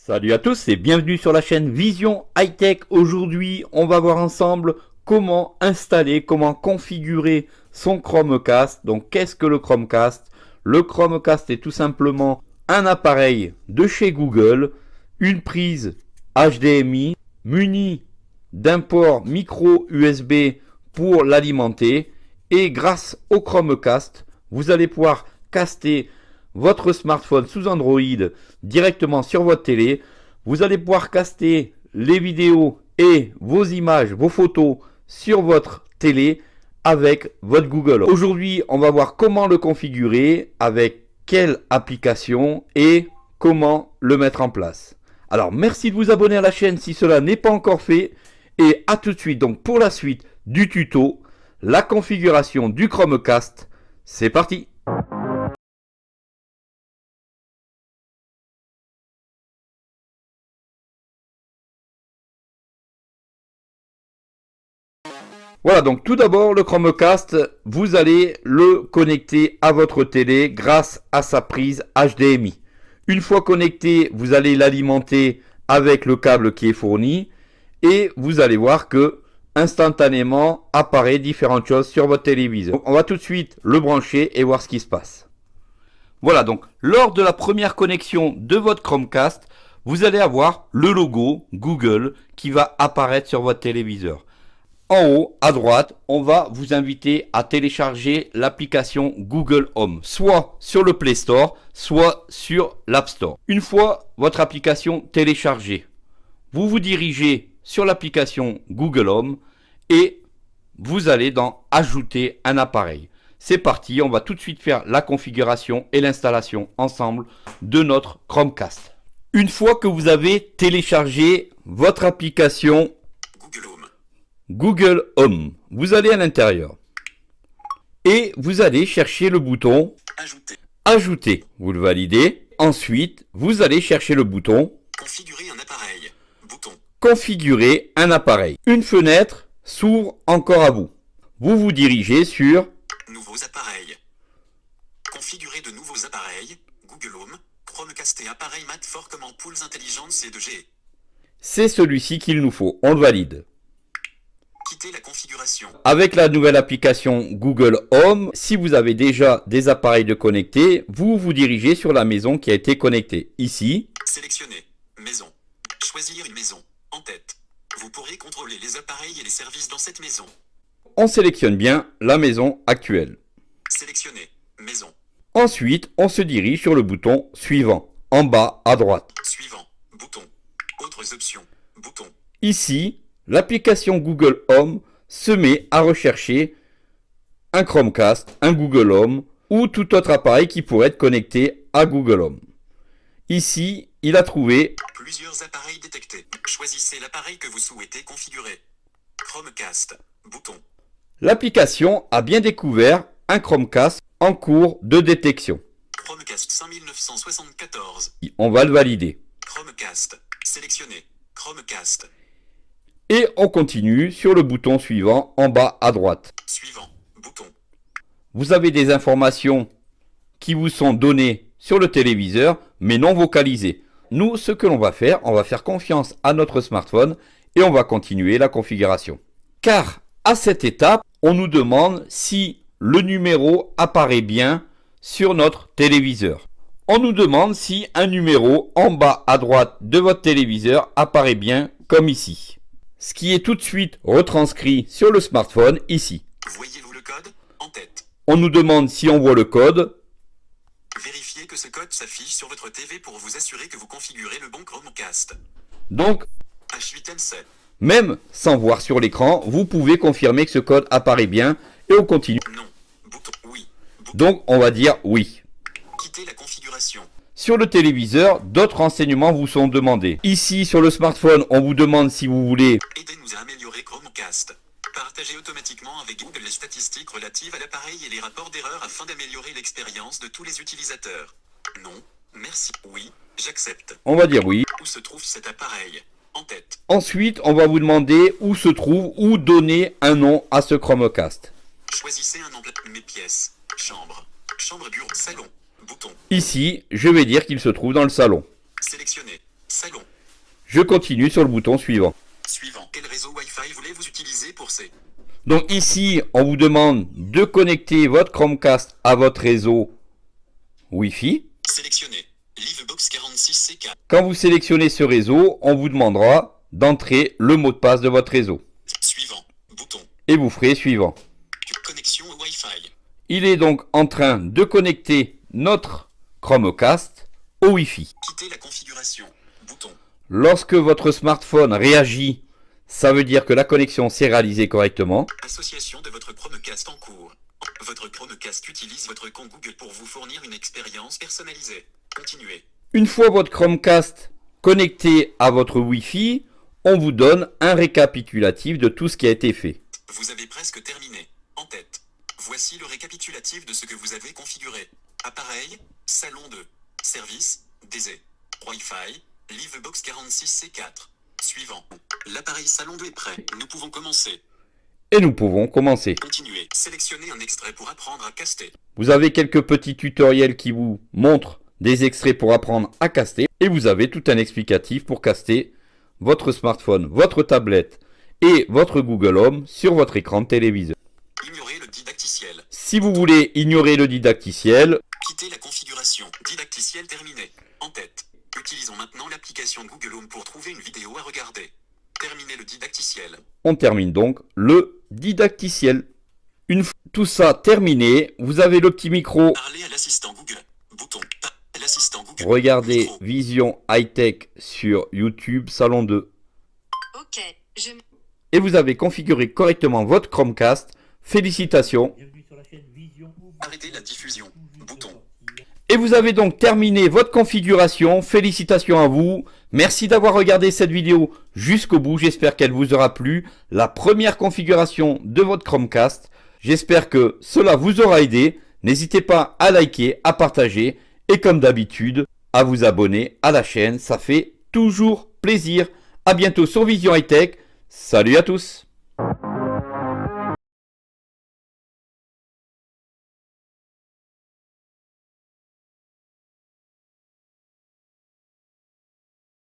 Salut à tous et bienvenue sur la chaîne Vision High Tech. Aujourd'hui, on va voir ensemble comment installer, comment configurer son Chromecast. Donc, qu'est-ce que le Chromecast? Le Chromecast est tout simplement un appareil de chez Google, une prise HDMI munie d'un port micro USB pour l'alimenter. Et grâce au Chromecast, vous allez pouvoir caster votre smartphone sous Android directement sur votre télé. Vous allez pouvoir caster les vidéos et vos images, vos photos sur votre télé avec votre Google Home. Aujourd'hui, on va voir comment le configurer, avec quelle application et comment le mettre en place. Alors, merci de vous abonner à la chaîne si cela n'est pas encore fait. Et à tout de suite donc pour la suite du tuto, la configuration du Chromecast. C'est parti! Voilà, donc tout d'abord, le Chromecast, vous allez le connecter à votre télé grâce à sa prise HDMI. Une fois connecté, vous allez l'alimenter avec le câble qui est fourni et vous allez voir que instantanément apparaît différentes choses sur votre téléviseur. Donc, on va tout de suite le brancher et voir ce qui se passe. Voilà, donc lors de la première connexion de votre Chromecast, vous allez avoir le logo Google qui va apparaître sur votre téléviseur. En haut, à droite, on va vous inviter à télécharger l'application Google Home, soit sur le Play Store, soit sur l'App Store. Une fois votre application téléchargée, vous vous dirigez sur l'application Google Home et vous allez dans Ajouter un appareil. C'est parti, on va tout de suite faire la configuration et l'installation ensemble de notre Chromecast. Une fois que vous avez téléchargé votre application Google Home, vous allez à l'intérieur et vous allez chercher le bouton Ajouter. Vous le validez. Ensuite, vous allez chercher le bouton Configurer un appareil. Bouton. Configurer un appareil. Une fenêtre s'ouvre encore à vous. Vous vous dirigez sur Nouveaux appareils. Configurer de nouveaux appareils. Google Home. Chromecast et appareil Mat for comme ampoules intelligentes C2G. C'est celui-ci qu'il nous faut. On le valide. Quitter la configuration. Avec la nouvelle application Google Home, si vous avez déjà des appareils de connectés, vous vous dirigez sur la maison qui a été connectée. Ici, Sélectionner. Maison. Choisir une maison. En tête. Vous pourrez contrôler les appareils et les services dans cette maison. on sélectionne bien la maison actuelle. Sélectionner. Maison. Ensuite, on se dirige sur le bouton suivant, en bas à droite. Suivant. Bouton. Autres options. Bouton. Ici, l'application Google Home se met à rechercher un Chromecast, un Google Home ou tout autre appareil qui pourrait être connecté à Google Home. Ici, il a trouvé Plusieurs appareils détectés. Choisissez l'appareil que vous souhaitez configurer. Chromecast. Bouton. l'application a bien découvert un Chromecast en cours de détection. Chromecast 5974. On va le valider. Chromecast. Sélectionner. Chromecast. Et on continue sur le bouton suivant en bas à droite. Suivant. Bouton. Vous avez des informations qui vous sont données sur le téléviseur, mais non vocalisées. Nous, ce que l'on va faire, on va faire confiance à notre smartphone et on va continuer la configuration. Car à cette étape, on nous demande si le numéro apparaît bien sur notre téléviseur. On nous demande si un numéro en bas à droite de votre téléviseur apparaît bien comme ici. Ce qui est tout de suite retranscrit sur le smartphone ici. Voyez-vous le code? En tête. On nous demande si on voit le code. Vérifiez que ce code s'affiche sur votre TV pour vous assurer que vous configurez le bon Chromecast. Donc, H8N7. même sans voir sur l'écran, vous pouvez confirmer que ce code apparaît bien et on continue. Non. Bouton. Oui. Bouton. Donc, on va dire oui. Quitter la configuration. Sur le téléviseur, d'autres renseignements vous sont demandés. Ici, sur le smartphone, on vous demande si vous voulez Aidez-nous à améliorer Chromecast. Partagez automatiquement avec Google les statistiques relatives à l'appareil et les rapports d'erreur afin d'améliorer l'expérience de tous les utilisateurs. Non. Merci. Oui. J'accepte. on va dire oui. Où se trouve cet appareil? En tête. Ensuite, on va vous demander où se trouve ou donner un nom à ce Chromecast. Choisissez un emploi. Mes pièces. Chambre. Chambre bureau. Salon. Bouton. Ici, je vais dire qu'il se trouve dans le salon. Sélectionner. Salon. Je continue sur le bouton suivant. Suivant. Quel réseau Wi-Fi voulez-vous utiliser pour ces... Donc ici, on vous demande de connecter votre Chromecast à votre réseau Wi-Fi. Sélectionnez. Livebox 46C4. Quand vous sélectionnez ce réseau, on vous demandera d'entrer le mot de passe de votre réseau. Suivant. Bouton. Et vous ferez suivant. Connexion au Wi-Fi. Il est donc en train de connecter notre Chromecast au Wi-Fi. Quitter la configuration. Bouton. Lorsque votre smartphone réagit, ça veut dire que la connexion s'est réalisée correctement. Association de votre Chromecast en cours. Votre Chromecast utilise votre compte Google pour vous fournir une expérience personnalisée. Continuez. Une fois votre Chromecast connecté à votre Wi-Fi, on vous donne un récapitulatif de tout ce qui a été fait. Vous avez presque terminé. En tête. Voici le récapitulatif de ce que vous avez configuré. Appareil, salon 2, service, DZ, Wi-Fi, Livebox 46C4. Suivant. L'appareil salon 2 est prêt. Nous pouvons commencer. Et nous pouvons commencer. Continuez. Sélectionnez un extrait pour apprendre à caster. Vous avez quelques petits tutoriels qui vous montrent des extraits pour apprendre à caster. Et vous avez tout un explicatif pour caster votre smartphone, votre tablette et votre Google Home sur votre écran de téléviseur. Ignorez le didacticiel. Si vous voulez ignorer le didacticiel, Quittez la configuration. Didacticiel terminé. En tête. Utilisons maintenant l'application Google Home pour trouver une vidéo à regarder. Terminez le didacticiel. on termine donc le didacticiel. Une fois tout ça terminé, vous avez le petit micro. Parlez à l'assistant Google. Bouton. L'assistant Google. Regardez Micro. Vision High-Tech sur YouTube Salon 2. Ok, je... Et vous avez configuré correctement votre Chromecast. Félicitations. Bienvenue sur la chaîne Vision. Arrêtez la diffusion. Bouton. Et vous avez donc terminé votre configuration. Félicitations à vous. Merci d'avoir regardé cette vidéo jusqu'au bout. J'espère qu'elle vous aura plu. La première configuration de votre Chromecast. J'espère que cela vous aura aidé. N'hésitez pas à liker, à partager et comme d'habitude, à vous abonner à la chaîne. Ça fait toujours plaisir. À bientôt sur Vision High Tech. Salut à tous.